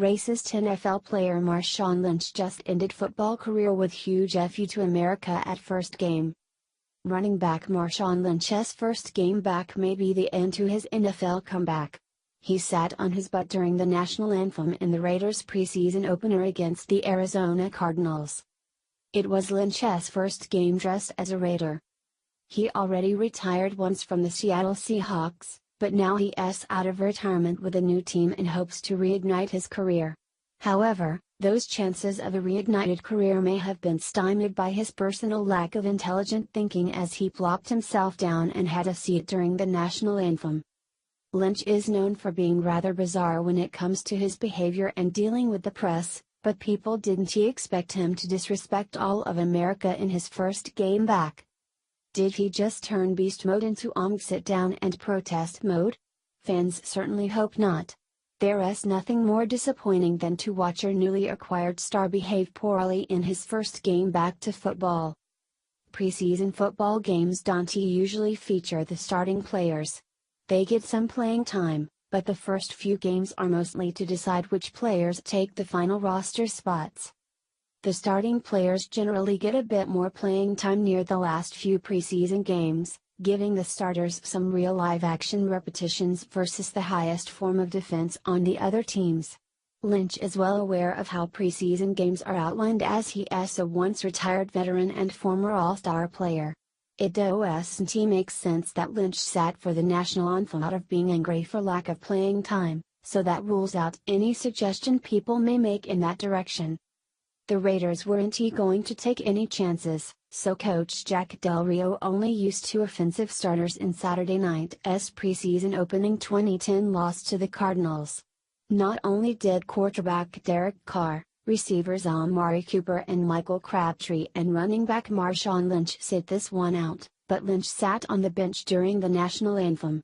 Racist NFL player Marshawn Lynch just ended football career with huge FU to America at first game. Running back Marshawn Lynch's first game back may be the end to his NFL comeback. He sat on his butt during the national anthem in the Raiders' preseason opener against the Arizona Cardinals. It was Lynch's first game dressed as a Raider. He already retired once from the Seattle Seahawks, but now he is out of retirement with a new team and hopes to reignite his career. However, those chances of a reignited career may have been stymied by his personal lack of intelligent thinking as he plopped himself down and had a seat during the national anthem. Lynch is known for being rather bizarre when it comes to his behavior and dealing with the press, but people didn't expect him to disrespect all of America in his first game back. Did he just turn beast mode into sit down and protest mode? Fans certainly hope not. There is nothing more disappointing than to watch your newly acquired star behave poorly in his first game back to football. Preseason football games don't usually feature the starting players. They get some playing time, but the first few games are mostly to decide which players take the final roster spots. The starting players generally get a bit more playing time near the last few preseason games, giving the starters some real live action repetitions versus the highest form of defense on the other teams. Lynch is well aware of how preseason games are outlined as he is a once retired veteran and former All-Star player. It doesn't make sense that Lynch sat for the national anthem out of being angry for lack of playing time, so that rules out any suggestion people may make in that direction. The Raiders weren't going to take any chances, so coach Jack Del Rio only used two offensive starters in Saturday night's preseason opening 2010 loss to the Cardinals. Not only did quarterback Derek Carr, receivers Amari Cooper and Michael Crabtree and running back Marshawn Lynch sit this one out, but Lynch sat on the bench during the national anthem.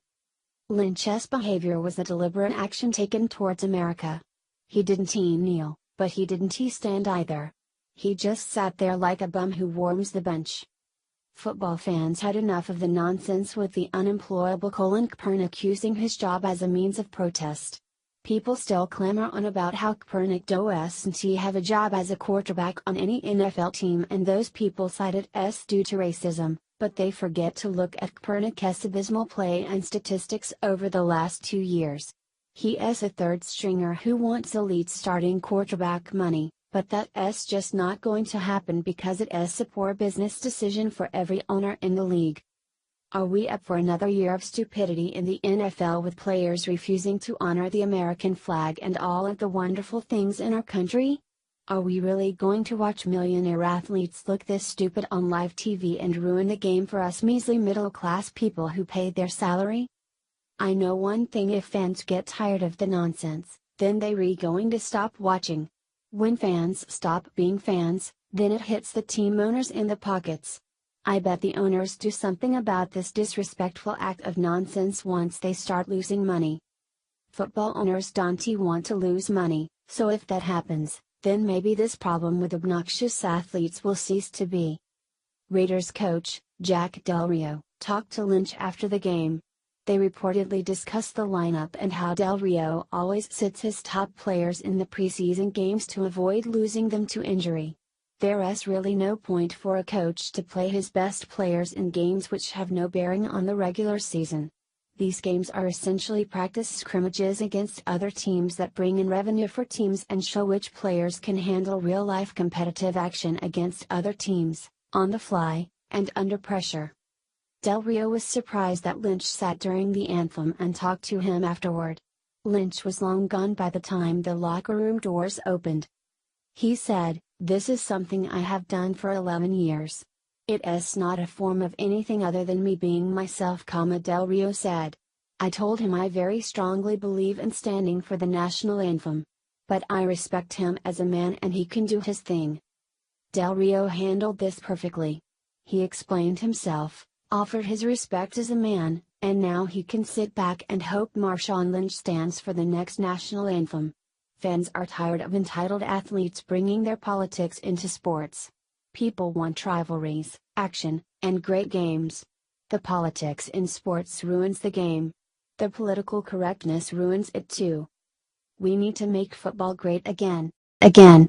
Lynch's behavior was a deliberate action taken towards America. He didn't kneel, but he didn't stand either. He just sat there like a bum who warms the bench. Football fans had enough of the nonsense with the unemployable Colin Kaepernick using his job as a means of protest. People still clamor on about how Kaepernick doesn't have a job as a quarterback on any NFL team, and those people cite it as due to racism, but they forget to look at Kaepernick's abysmal play and statistics over the last 2 years. He is a third stringer who wants elite starting quarterback money, but that is just not going to happen because it is a poor business decision for every owner in the league. Are we up for another year of stupidity in the NFL with players refusing to honor the American flag and all of the wonderful things in our country? Are we really going to watch millionaire athletes look this stupid on live TV and ruin the game for us measly middle-class people who paid their salary? I know one thing: if fans get tired of the nonsense, then they're going to stop watching. When fans stop being fans, then it hits the team owners in the pockets. I bet the owners do something about this disrespectful act of nonsense once they start losing money. Football owners don't want to lose money, so if that happens, then maybe this problem with obnoxious athletes will cease to be. Raiders coach, Jack Del Rio, talked to Lynch after the game. They reportedly discussed the lineup and how Del Rio always sits his top players in the preseason games to avoid losing them to injury. There is really no point for a coach to play his best players in games which have no bearing on the regular season. These games are essentially practice scrimmages against other teams that bring in revenue for teams and show which players can handle real-life competitive action against other teams, on the fly, and under pressure. Del Rio was surprised that Lynch sat during the anthem and talked to him afterward. Lynch was long gone by the time the locker room doors opened. He said, "This is something I have done for 11 years. It is not a form of anything other than me being myself," Del Rio said. "I told him I very strongly believe in standing for the national anthem. But I respect him as a man and he can do his thing." Del Rio handled this perfectly. He explained himself, offered his respect as a man, and now he can sit back and hope Marshawn Lynch stands for the next national anthem. Fans are tired of entitled athletes bringing their politics into sports. People want rivalries, action, and great games. The politics in sports ruins the game. The political correctness ruins it too. We need to make football great again. Again.